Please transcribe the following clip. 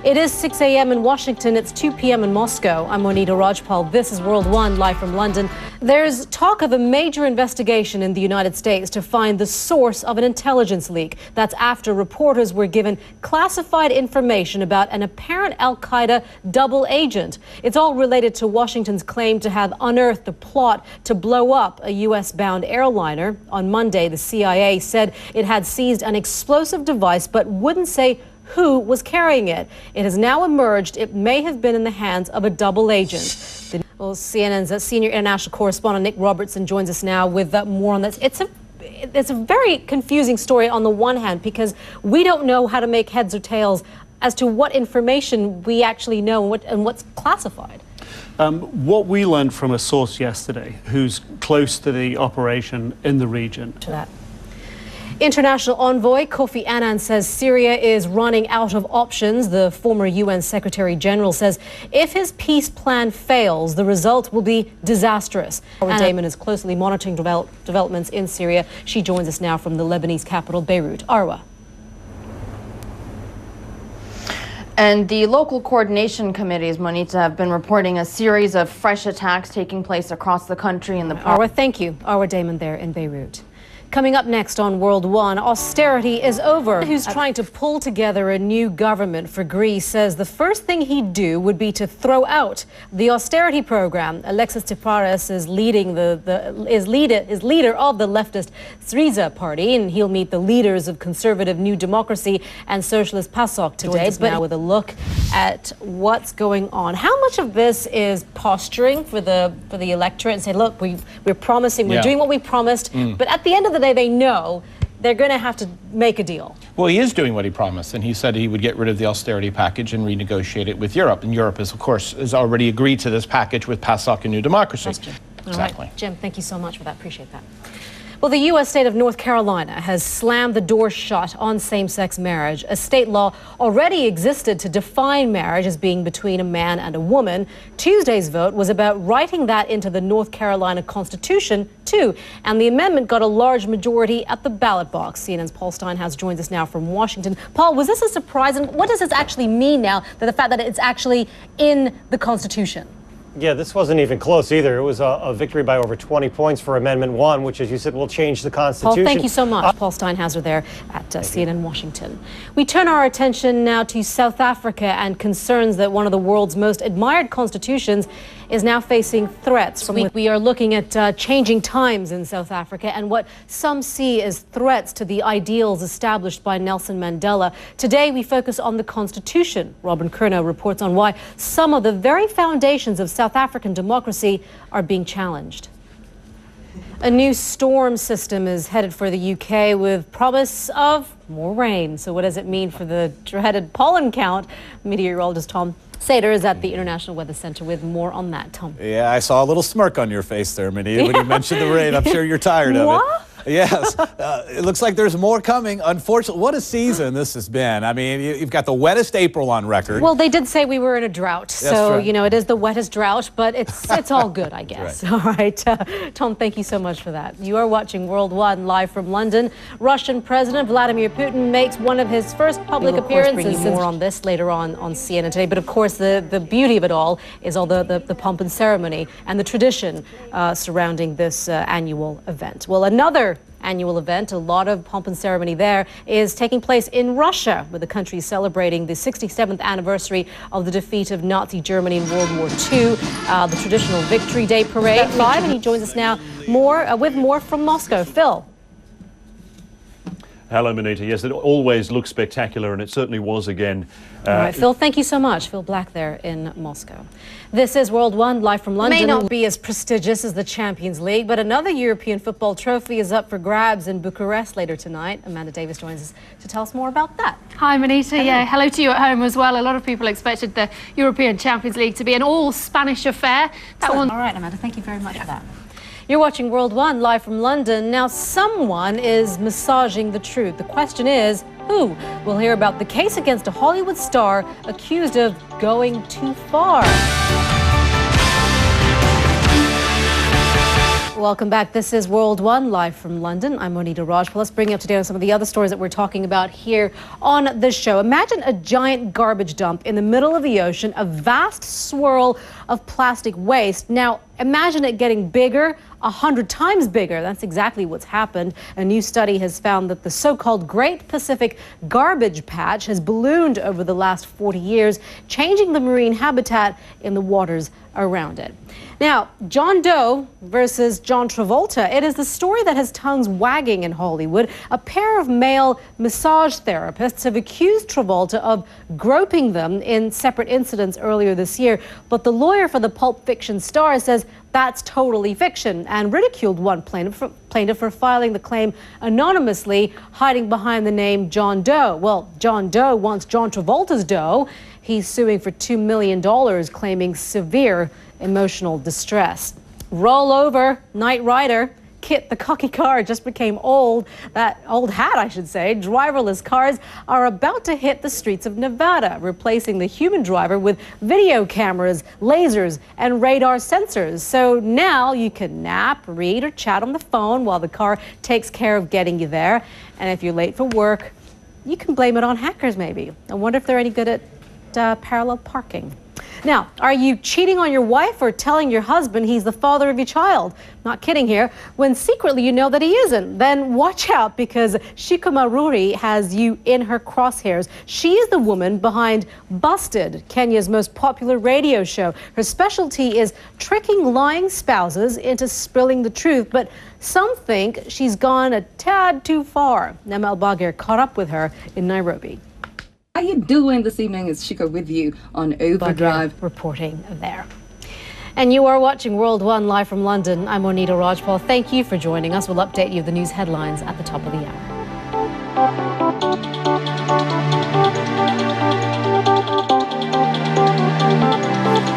It is 6 a.m. in Washington. It's 2 p.m. in Moscow. I'm Monita Rajpal. This is World One, live from London. There's talk of a major investigation in the United States to find the source of an intelligence leak. That's after reporters were given classified information about an apparent al-Qaeda double agent. It's all related to Washington's claim to have unearthed a plot to blow up a U.S.-bound airliner. On Monday, the CIA said it had seized an explosive device but wouldn't say who was carrying it. It has now emerged it may have been in the hands of a double agent. Well, CNN's senior international correspondent Nick Robertson joins us now with more on this. It's a very confusing story on the one hand because we don't know how to make heads or tails as to what information we actually know and what's classified. What we learned from a source yesterday who's close to the operation in the region. To that. International envoy Kofi Annan says Syria is running out of options. The former UN Secretary General says if his peace plan fails, the result will be disastrous. Our Damon is closely monitoring developments in Syria. She joins us now from the Lebanese capital, Beirut. Arwa. And the local coordination committees, Monita, have been reporting a series of fresh attacks taking place across the country in the Arwa, thank you. Arwa Damon there in Beirut. Coming up next on World One, austerity is over. Who's trying to pull together a new government for Greece says the first thing he'd do would be to throw out the austerity program. Alexis Tsipras is leader of the leftist Syria party, and he'll meet the leaders of conservative New Democracy and socialist PASOK today. But now with a look at what's going on, how much of this is posturing for the electorate and say, look, we're promising, we're doing what we promised, but at the end of the day, they know they're going to have to make a deal. Well, he is doing what he promised, and he said he would get rid of the austerity package and renegotiate it with Europe. And Europe, is, of course, has already agreed to this package with PASOK and New Democracy. That's Jim. Exactly. All right. Jim, thank you so much for that. Appreciate that. Well, the U.S. state of North Carolina has slammed the door shut on same-sex marriage. A state law already existed to define marriage as being between a man and a woman. Tuesday's vote was about writing that into the North Carolina Constitution, too. And the amendment got a large majority at the ballot box. CNN's Paul Steinhaus joins us now from Washington. Paul, was this a surprise? And what does this actually mean now, that the fact that it's actually in the Constitution? Yeah, this wasn't even close either. It was a victory by over 20 points for Amendment 1, which, as you said, will change the Constitution. Paul, thank you so much. Paul Steinhauser there at CNN Washington. We turn our attention now to South Africa and concerns that one of the world's most admired constitutions is now facing threats. We are looking at changing times in South Africa and what some see as threats to the ideals established by Nelson Mandela. Today, we focus on the Constitution. Robin Curnow reports on why some of the very foundations of South African democracy are being challenged. A new storm system is headed for the UK with promise of more rain. So what does it mean for the dreaded pollen count? Meteorologist Tom Sater is at the International Weather Center with more on that. Tom. Yeah, I saw a little smirk on your face there, Minnie, when you mentioned the rain. I'm sure you're tired of it. Yes, it looks like there's more coming. Unfortunately, what a season this has been. I mean, you've got the wettest April on record. Well, they did say we were in a drought, so right. You know it is the wettest drought, but it's all good, I guess. Right. All right, Tom, thank you so much for that. You are watching World One live from London. Russian President Vladimir Putin makes one of his first public appearances. Bring you more on this later on CNN today. But of course, the beauty of it all is all the pomp and ceremony and the tradition surrounding this annual event. Well, another annual event, a lot of pomp and ceremony there, is taking place in Russia, with the country celebrating the 67th anniversary of the defeat of Nazi Germany in World War II. The traditional Victory Day parade live, and he joins us now with more from Moscow. Phil. Hello, Monita. Yes, it always looks spectacular, and it certainly was again. All right, Phil, thank you so much. Phil Black there in Moscow. This is World One, live from London. It may not be as prestigious as the Champions League, but another European football trophy is up for grabs in Bucharest later tonight. Amanda Davis joins us to tell us more about that. Hi, Monita. Hello. Yeah, hello to you at home as well. A lot of people expected the European Champions League to be an all-Spanish affair. All right, Amanda, thank you very much for that. You're watching World One, live from London. Now, someone is massaging the truth. The question is, who? We'll hear about the case against a Hollywood star accused of going too far. Welcome back. This is World One, live from London. I'm Monita Rajpal. Let's bring you up to date on some of the other stories that we're talking about here on the show. Imagine a giant garbage dump in the middle of the ocean, a vast swirl of plastic waste. Now, imagine it getting bigger, 100 times bigger. That's exactly what's happened. A new study has found that the so-called Great Pacific Garbage Patch has ballooned over the last 40 years, changing the marine habitat in the waters around it. Now, John Doe versus John Travolta. It is the story that has tongues wagging in Hollywood. A pair of male massage therapists have accused Travolta of groping them in separate incidents earlier this year. But the lawyer for the Pulp Fiction star says that's totally fiction and ridiculed one plaintiff for filing the claim anonymously, hiding behind the name John Doe. Well, John Doe wants John Travolta's dough. He's suing for $2 million, claiming severe emotional distress. Roll over, Knight Rider. Kit the cocky car just became old. That old hat, I should say. Driverless cars are about to hit the streets of Nevada, replacing the human driver with video cameras, lasers, and radar sensors. So now you can nap, read, or chat on the phone while the car takes care of getting you there. And if you're late for work, you can blame it on hackers, maybe. I wonder if they're any good at parallel parking. Now, are you cheating on your wife or telling your husband he's the father of your child? Not kidding here. When secretly you know that he isn't, then watch out, because Shika Maruri has you in her crosshairs. She is the woman behind Busted, Kenya's most popular radio show. Her specialty is tricking lying spouses into spilling the truth, but some think she's gone a tad too far. Namel Bagir caught up with her in Nairobi. How you doing this evening? It's Shika with you on Overdrive. Reporting there. And you are watching World One, live from London. I'm Monita Rajpal. Thank you for joining us. We'll update you with the news headlines at the top of the hour.